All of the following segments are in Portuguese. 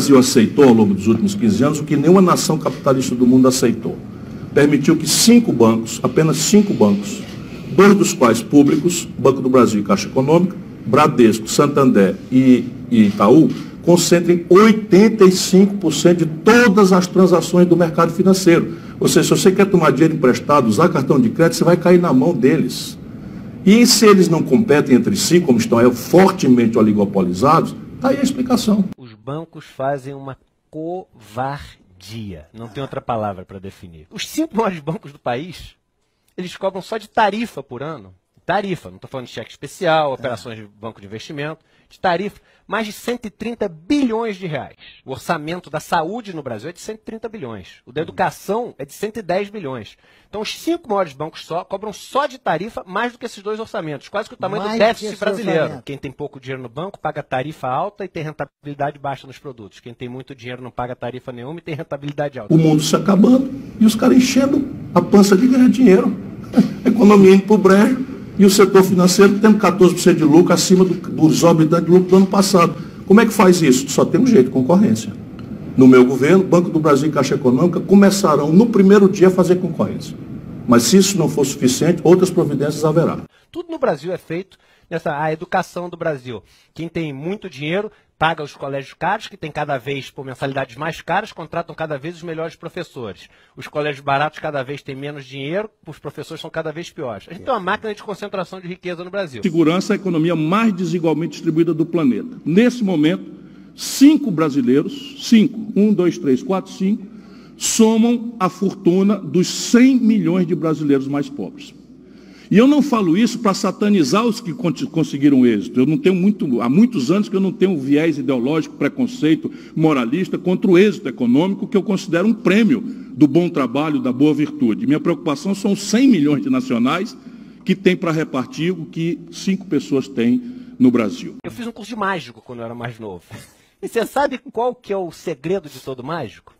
Brasil aceitou ao longo dos últimos 15 anos o que nenhuma nação capitalista do mundo aceitou. Permitiu que 5 bancos, apenas 5 bancos, 2 dos quais públicos, Banco do Brasil e Caixa Econômica, Bradesco, Santander e Itaú, concentrem 85% de todas as transações do mercado financeiro. Ou seja, se você quer tomar dinheiro emprestado, usar cartão de crédito, você vai cair na mão deles. E se eles não competem entre si, como estão fortemente oligopolizados, está aí a explicação. Os bancos fazem uma covardia. Não tem outra palavra para definir. Os 5 maiores bancos do país, eles cobram só de tarifa por ano. Tarifa, não estou falando de cheque especial, operações de banco de investimento, de tarifa, mais de 130 bilhões de reais. O orçamento da saúde no Brasil é de 130 bilhões. O da educação é de 110 bilhões. Então, os 5 maiores bancos cobram só de tarifa mais do que esses 2 orçamentos, quase que o tamanho do déficit brasileiro. Orçamento. Quem tem pouco dinheiro no banco paga tarifa alta e tem rentabilidade baixa nos produtos. Quem tem muito dinheiro não paga tarifa nenhuma e tem rentabilidade alta. O mundo se acabando e os caras enchendo a pança de ganhar dinheiro. A economia indo para o brejo. E o setor financeiro tendo 14% de lucro acima do exorbitante de lucro do ano passado. Como é que faz isso? Só tem um jeito, concorrência. No meu governo, Banco do Brasil e Caixa Econômica começarão no primeiro dia a fazer concorrência. Mas se isso não for suficiente, outras providências haverá. Tudo no Brasil é feito a educação do Brasil. Quem tem muito dinheiro paga os colégios caros, que tem cada vez por mensalidades mais caras, contratam cada vez os melhores professores. Os colégios baratos cada vez têm menos dinheiro, os professores são cada vez piores. A gente tem uma máquina de concentração de riqueza no Brasil. Segurança é a economia mais desigualmente distribuída do planeta. Nesse momento, 5 brasileiros, 5, 1, 2, 3, 4, 5, somam a fortuna dos 100 milhões de brasileiros mais pobres. E eu não falo isso para satanizar os que conseguiram êxito. Eu não tenho há muitos anos que eu não tenho viés ideológico, preconceito, moralista contra o êxito econômico, que eu considero um prêmio do bom trabalho, da boa virtude. Minha preocupação são os 100 milhões de nacionais que têm para repartir o que 5 pessoas têm no Brasil. Eu fiz um curso de mágico quando eu era mais novo. E você sabe qual que é o segredo de todo mágico?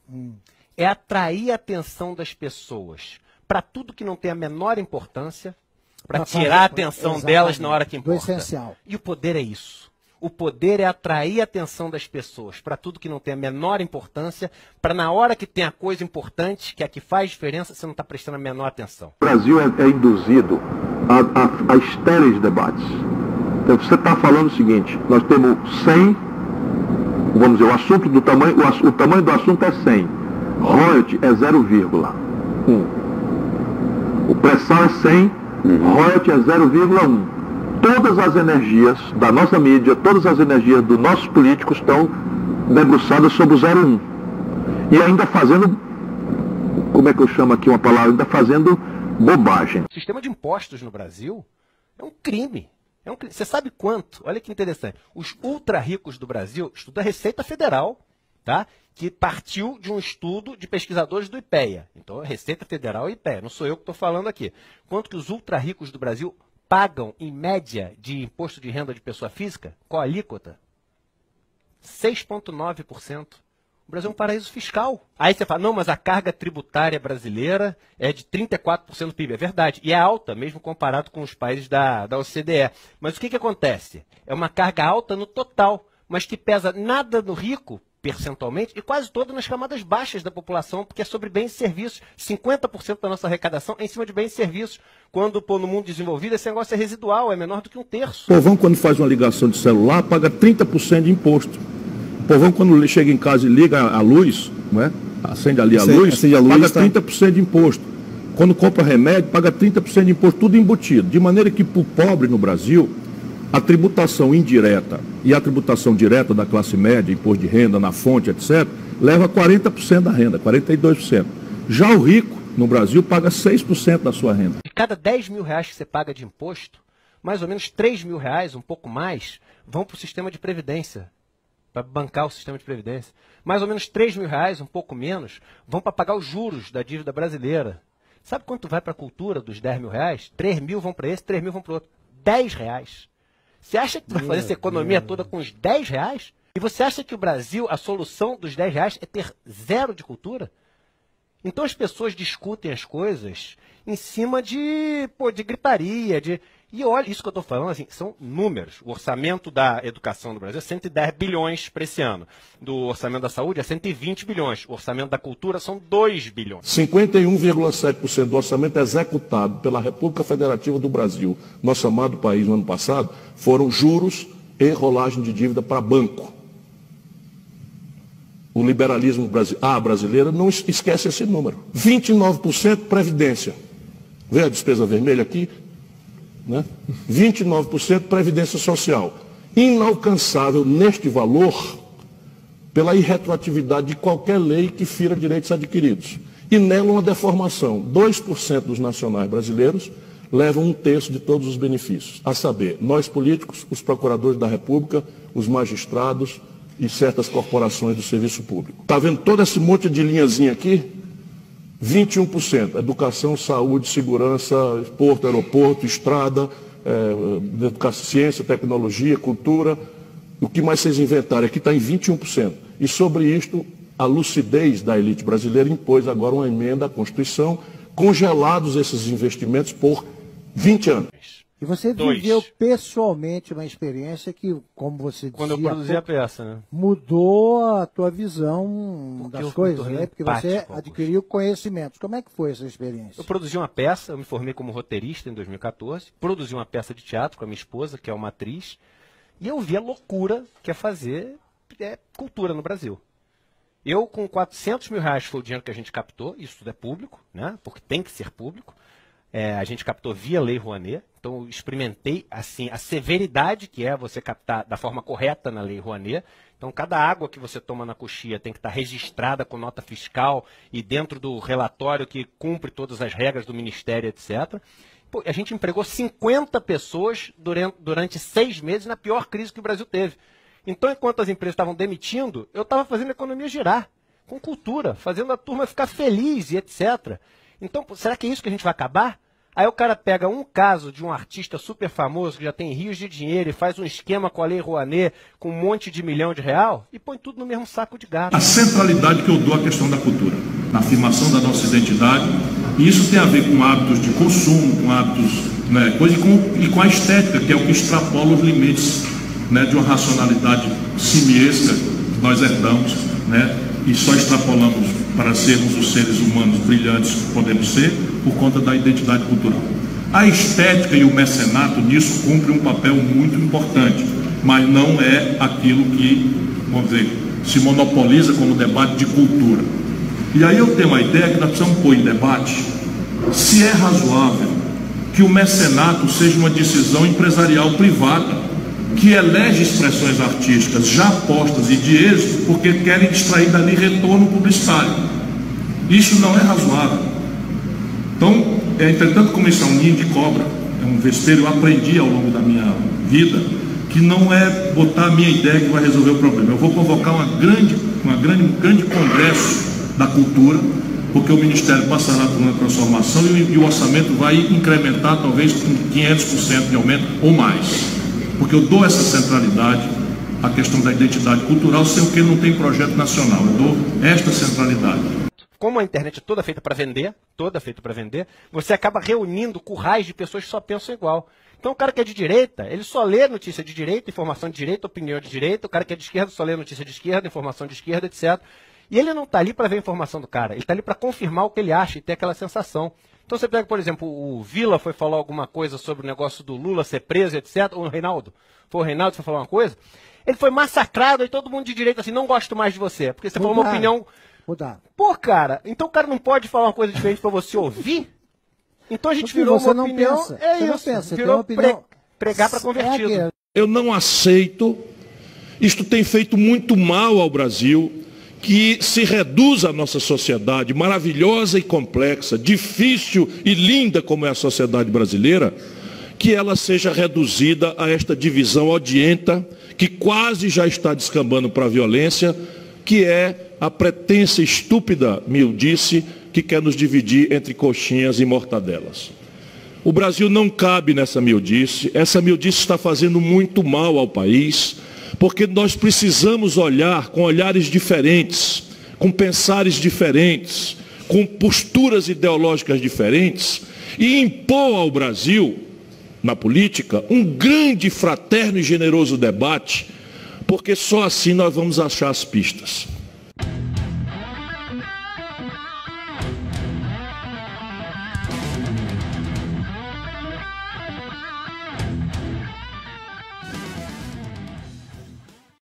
É atrair a atenção das pessoas para tudo que não tem a menor importância, para tirar a atenção delas na hora que importa. Do essencial. E o poder é isso. O poder é atrair a atenção das pessoas para tudo que não tem a menor importância, para na hora que tem a coisa importante, que é a que faz diferença, você não está prestando a menor atenção. O Brasil é induzido a estéreis debates. Então você está falando o seguinte, nós temos 100, vamos dizer, o tamanho do assunto é 100, royalty é 0,1, o pré-sal é 100, royalty é 0,1. Todas as energias da nossa mídia, todas as energias dos nossos políticos estão debruçadas sobre o 0,1. E ainda fazendo, como é que eu chamo aqui uma palavra, ainda fazendo bobagem. O sistema de impostos no Brasil é um crime. Você sabe quanto? Olha que interessante. Os ultra ricos do Brasil, estudo da Receita Federal, tá? Que partiu de um estudo de pesquisadores do IPEA. Então, Receita Federal e IPEA, não sou eu que estou falando aqui. Quanto que os ultra ricos do Brasil pagam, em média, de imposto de renda de pessoa física? Qual a alíquota? 6,9%. O Brasil é um paraíso fiscal. Aí você fala, não, mas a carga tributária brasileira é de 34% do PIB. É verdade, e é alta, mesmo comparado com os países da OCDE. Mas o que acontece? É uma carga alta no total, mas que pesa nada no rico, percentualmente, e quase toda nas camadas baixas da população, porque é sobre bens e serviços. 50% da nossa arrecadação é em cima de bens e serviços. Quando, no mundo desenvolvido, esse negócio é residual, é menor do que 1/3. O povão, quando faz uma ligação de celular, paga 30% de imposto. O povão, quando chega em casa e liga a luz, não é? Acende ali a luz, paga 30% de imposto. Quando compra remédio, paga 30% de imposto, tudo embutido. De maneira que, para o pobre no Brasil, a tributação indireta e a tributação direta da classe média, imposto de renda na fonte, etc., leva 40% da renda, 42%. Já o rico, no Brasil, paga 6% da sua renda. De cada 10 mil reais que você paga de imposto, mais ou menos 3 mil reais, um pouco mais, vão para o sistema de previdência, para bancar o sistema de previdência. Mais ou menos 3 mil reais, um pouco menos, vão para pagar os juros da dívida brasileira. Sabe quanto vai para a cultura dos 10 mil reais? 3 mil vão para esse, 3 mil vão para o outro. 10 reais. Você acha que tu vai fazer essa economia toda com os 10 reais? E você acha que o Brasil, a solução dos 10 reais é ter zero de cultura? Então as pessoas discutem as coisas em cima de gritaria, E olha, isso que eu estou falando, assim, são números. O orçamento da educação no Brasil é 110 bilhões para esse ano. Do orçamento da saúde é 120 bilhões. O orçamento da cultura são 2 bilhões. 51,7% do orçamento executado pela República Federativa do Brasil, nosso amado país, no ano passado, foram juros e rolagem de dívida para banco. O liberalismo brasileiro não esquece esse número. 29% previdência. Vê a despesa vermelha aqui? Né? 29% previdência social. Inalcançável neste valor pela irretroatividade de qualquer lei que fira direitos adquiridos. E nela uma deformação. 2% dos nacionais brasileiros levam 1/3 de todos os benefícios. A saber, nós políticos, os procuradores da República, os magistrados e certas corporações do serviço público. Está vendo todo esse monte de linhazinha aqui? 21%. Educação, saúde, segurança, porto, aeroporto, estrada, ciência, tecnologia, cultura. O que mais vocês inventarem aqui está em 21%. E sobre isto, a lucidez da elite brasileira impôs agora uma emenda à Constituição, congelados esses investimentos por 20 anos. E você viveu pessoalmente uma experiência que, como você dizia, quando eu produzi a peça, né? Mudou a tua visão das coisas, né? Porque você adquiriu conhecimentos. Como é que foi essa experiência? Eu produzi uma peça, eu me formei como roteirista em 2014, produzi uma peça de teatro com a minha esposa, que é uma atriz, e eu vi a loucura que é fazer cultura no Brasil. Eu, com 400 mil reais, foi o dinheiro que a gente captou, isso tudo é público, né? Porque tem que ser público. A gente captou via Lei Rouanet, então eu experimentei assim, a severidade que é você captar da forma correta na Lei Rouanet. Então cada água que você toma na coxia tem que estar registrada com nota fiscal e dentro do relatório que cumpre todas as regras do Ministério, etc. Pô, a gente empregou 50 pessoas durante 6 meses na pior crise que o Brasil teve. Então, enquanto as empresas estavam demitindo, eu estava fazendo a economia girar, com cultura, fazendo a turma ficar feliz e etc. Então, será que é isso que a gente vai acabar? Aí o cara pega um caso de um artista super famoso que já tem rios de dinheiro e faz um esquema com a Lei Rouanet com um monte de milhão de real e põe tudo no mesmo saco de gato. A centralidade que eu dou à questão da cultura, na afirmação da nossa identidade, e isso tem a ver com hábitos de consumo, com hábitos, né, e com a estética, que é o que extrapola os limites, né, de uma racionalidade simiesca que nós herdamos, né, e só extrapolamos para sermos os seres humanos brilhantes que podemos ser por conta da identidade cultural. A estética e o mecenato nisso cumprem um papel muito importante, mas não é aquilo que, vamos dizer, se monopoliza como debate de cultura. E aí eu tenho uma ideia que nós precisamos pôr em debate se é razoável que o mecenato seja uma decisão empresarial privada que elege expressões artísticas já postas e de êxito porque querem extrair dali retorno publicitário. Isso não é razoável. Então, entretanto, como isso é um ninho de cobra, é um vespeiro, eu aprendi ao longo da minha vida que não é botar a minha ideia que vai resolver o problema. Eu vou convocar um grande congresso da cultura, porque o Ministério passará por uma transformação e o orçamento vai incrementar talvez com 500% de aumento ou mais. Porque eu dou essa centralidade à questão da identidade cultural, sem o que não tem projeto nacional. Eu dou esta centralidade. Como a internet é toda feita para vender, você acaba reunindo currais de pessoas que só pensam igual. Então o cara que é de direita, ele só lê notícia de direita, informação de direita, opinião de direita. O cara que é de esquerda só lê notícia de esquerda, informação de esquerda, etc. E ele não está ali para ver a informação do cara, ele está ali para confirmar o que ele acha e ter aquela sensação. Então você pega, por exemplo, o Vila foi falar alguma coisa sobre o negócio do Lula ser preso, etc. Ou o Reinaldo. Foi o Reinaldo que foi falar uma coisa. Ele foi massacrado e todo mundo de direita assim, não gosto mais de você. Porque você falou uma opinião... Pô, cara, então o cara não pode falar uma coisa diferente para você ouvir? Então a gente virou uma opinião... Virou pregar para convertido. Eu não aceito, isto tem feito muito mal ao Brasil, que se reduz a nossa sociedade maravilhosa e complexa, difícil e linda como é a sociedade brasileira, que ela seja reduzida a esta divisão odienta, que quase já está descambando para a violência, que é a pretensa estúpida miudice que quer nos dividir entre coxinhas e mortadelas. O Brasil não cabe nessa miudice, essa miudice está fazendo muito mal ao país, porque nós precisamos olhar com olhares diferentes, com pensares diferentes, com posturas ideológicas diferentes, e impor ao Brasil na política, um grande, fraterno e generoso debate, porque só assim nós vamos achar as pistas.